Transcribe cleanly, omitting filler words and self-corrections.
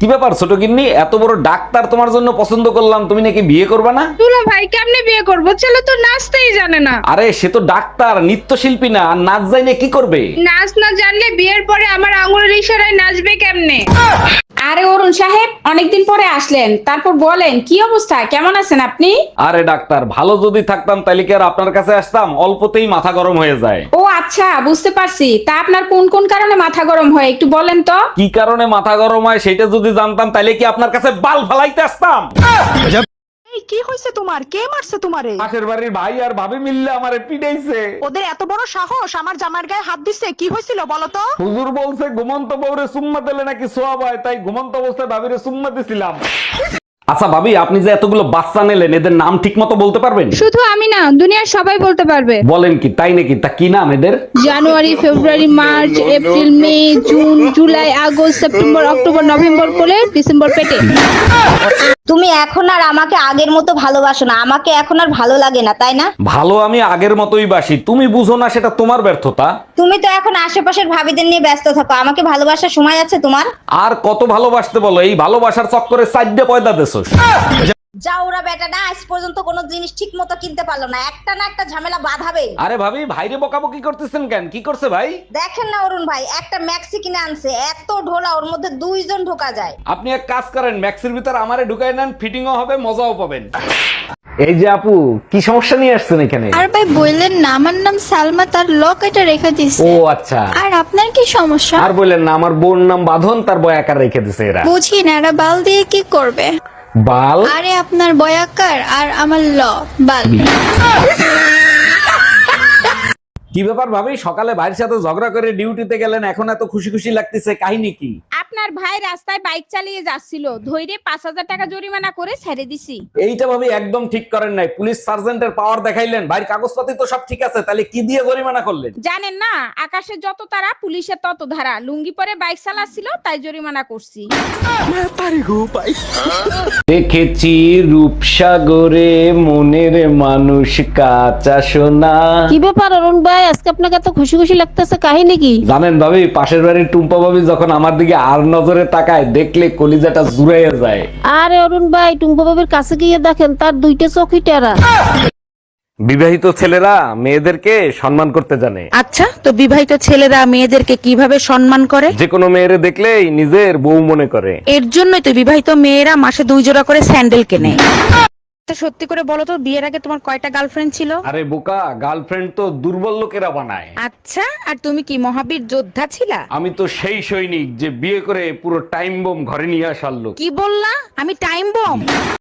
কি ব্যাপার ছোট গিন্নি, এত বড় ডাক্তার তোমার জন্য পছন্দ করলাম, তুমি নাকি বিয়ে করবে না? দুলা ভাই কেমনে বিয়ে করবো? ছেলে তো নাচতেই জানে না। আরে সে তো ডাক্তার, নৃত্যশিল্পী না, আর নাচ জানে কি করবে? নাচ না জানলে বিয়ের পরে আমার আঙুলের ইশারায় নাচবে কেমনে? আরে অরুণ সাহেব, অনেকদিন পরে আসলেন, তারপর বলেন কি অবস্থা, কেমন আছেন আপনি? আরে ডাক্তার, ভালো যদি থাকতাম তাহলে কি আর আপনার কাছে আসতাম? অল্পতেই মাথা গরম হয়ে যায়। ও আচ্ছা, বুঝতে পারছি। তা আপনার কোন কোন কারণে মাথা গরম হয় একটু বলেন তো। কি কারণে মাথা গরম হয় সেটা যদি জানতাম তাহলে কি আপনার কাছে বাল ফালাইতে আসতাম? এই কি হয়েছে তোমার? কে মারছে তোমারে? পাশের বাড়ির ভাই আর ভাবি মিললে আমারে পিটাইছে। ওদের এত বড় সাহস আমার জামার গায়ে হাত দিছে? কি হয়েছিল বলো তো? হুজুর বলছে ঘুমন্ত বউরে সুম্মা দিলে নাকি সোয়াব হয়, তাই ঘুমন্ত অবস্থায় ভাবিরে সুম্মা দিছিলাম। আচ্ছা ভাবি, আপনি যে এতগুলো বাচ্চা নিলেন, এদের নাম ঠিক মতো বলতে পারবেন? শুধু আমি না, দুনিয়ার সবাই বলতে পারবে। বলেন কি, তাই নাকি? তা কি নাম এদের? January, February, March, April, May, June, July, August, September, October, November কোলে, ডিসেম্বর পেটে। তুমি এখন আর আমাকে আগের মতো ভালোবাসো না, আমাকে এখন আর ভালো লাগে না, তাই না? ভালো আমি আগের মতোই বাসি, তুমি বুঝো না, সেটা তোমার ব্যর্থতা। তুমি তো এখন আশেপাশের ভাবিদের নিয়ে ব্যস্ত থাকো, আমাকে ভালোবাসার সময় আছে তোমার? আর কত ভালোবাসতে বলো? এই ভালোবাসার চক্করে সাইডে পয়দা দেছস। যা ওরা বেটাটা আজ পর্যন্ত কোনো জিনিস ঠিক মতো কিনতে পারলো না, একটা না একটা ঝামেলা বাঁধাবে। আরে ভাবি, ভাইরে বকাবকি করতেছেন কেন? কি করছে ভাই? দেখেন না অরুণ ভাই, একটা ম্যাক্সি কিনে আনছে, এত ঢোলা, ওর মধ্যে দুইজন ঢোকা যায়। আপনি এক কাজ করেন, ম্যাক্সির ভিতর আমারে ঢুকাই নেন, ফিটিংও হবে, মজাও পাবেন। এই যে আপু, কি সমস্যা নিয়ে আসছেন এখানে? আর ভাই বললেন না, আমার নাম সালমা, তার লক এটা রেখে দিছে। ও আচ্ছা। আর আপনার কি সমস্যা? আর বললেন না, আমার বোন নাম বাঁধন, তার বয়াকার রেখে দিছে এরা। বুঝি না, এরা বাল দিয়ে কি করবে? বাল? আরে আপনার বয়াকার আর আমার বাল। কি ব্যাপার ভাবি, সকালে ভাইয়ের সাথে ঝগড়া করে ডিউটিতে গেলেন, এখন এত খুশি খুশি লাগতেছে, কাহিনী কি? আপনার ভাই রাস্তায় বাইক চালিয়ে যাচ্ছিল, ধৈর্য 5,000 টাকা জরিমানা করে ছেড়ে দিছি। এইটা ভাবি একদম ঠিক করেন নাই, পুলিশ সার্জেন্টের পাওয়ার দেখাইলেন, ভাইয়ের কাগজপাতি তো সব ঠিক আছে, তাহলে কি দিয়ে জরিমানা করলেন? জানেন না, আকাশে যত তারা পুলিশের তত ধারা, লুঙ্গি পরে বাইক চালাচ্ছিল তাই জরিমানা করছি। দেখেছি রূপসাগরে মনের মানুষ কাঁচা সোনা। কি ব্যাপার অরুণ ভাই, আজকে আপনাকে এত খুশি খুশি লাগতেছে, কাহিনী কি? জানেন ভাবি, পাশের বাড়ির টুম্পা ভাবি যখন আমার দিকে আর নজরে তাকায়, দেখলে কলিজাটা জুড়াইয়া যায়। আরে অরুণ ভাই, টুম্পা বাবির কাছে গিয়ে দেখেন তার দুইটা চোখই টেরা। বিবাহিত ছেলেরা মেয়েদেরকে সম্মান করতে জানে। আচ্ছা, তো বিবাহিত ছেলেরা মেয়েদেরকে কিভাবে সম্মান করে? যে কোনো মেয়েরে দেখলেই নিজের বউ মনে করে। এর জন্যই তো বিবাহিত মেয়েরা মাসে 2 জোড়া করে স্যান্ডেল কেনে। সত্যি করে বলো তো, বিয়ের আগে তোমার কয়টা গার্লফ্রেন্ড ছিল? আরে বোকা, গার্লফ্রেন্ড তো দুর্বল লোকেরা বানায়। আচ্ছা, আর তুমি কি মহাবীর যোদ্ধা ছিলা? আমি তো সেই সৈনিক যে বিয়ে করে পুরো টাইম বোম ঘরে নিয়ে আসার লোক। কি বললা? আমি টাইম বম?